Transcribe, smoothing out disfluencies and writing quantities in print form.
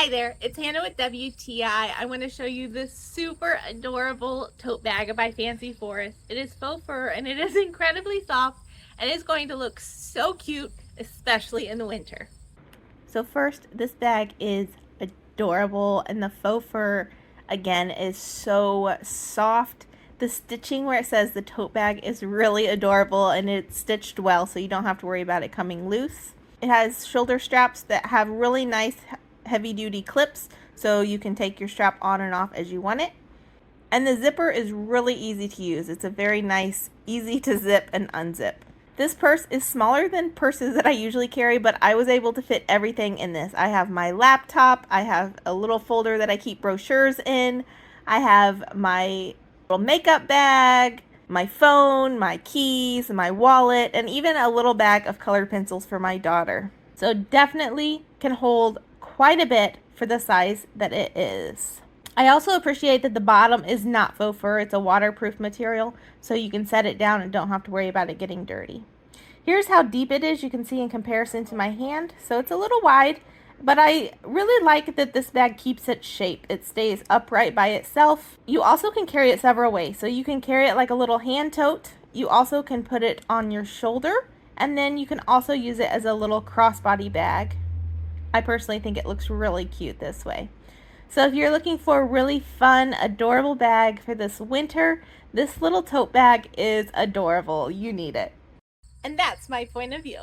Hi there, it's Hannah with WTI. I want to show you this super adorable tote bag by Fancy Forest. It is faux fur and it is incredibly soft and it's going to look so cute, especially in the winter. So first, this bag is adorable and the faux fur again is so soft. The stitching where it says the tote bag is really adorable and it's stitched well, so you don't have to worry about it coming loose. It has shoulder straps that have really nice heavy duty clips, so you can take your strap on and off as you want it. And the zipper is really easy to use. It's a very nice, easy to zip and unzip. This purse is smaller than purses that I usually carry, but I was able to fit everything in this. I have my laptop, I have a little folder that I keep brochures in, I have my little makeup bag, my phone, my keys, my wallet, and even a little bag of colored pencils for my daughter. So definitely can hold quite a bit for the size that it is. I also appreciate that the bottom is not faux fur, it's a waterproof material, so you can set it down and don't have to worry about it getting dirty. Here's how deep it is, you can see in comparison to my hand. So it's a little wide, but I really like that this bag keeps its shape. It stays upright by itself. You also can carry it several ways. So you can carry it like a little hand tote. You also can put it on your shoulder, and then you can also use it as a little crossbody bag. I personally think it looks really cute this way. So if you're looking for a really fun, adorable bag for this winter, this little tote bag is adorable. You need it. And that's my point of view.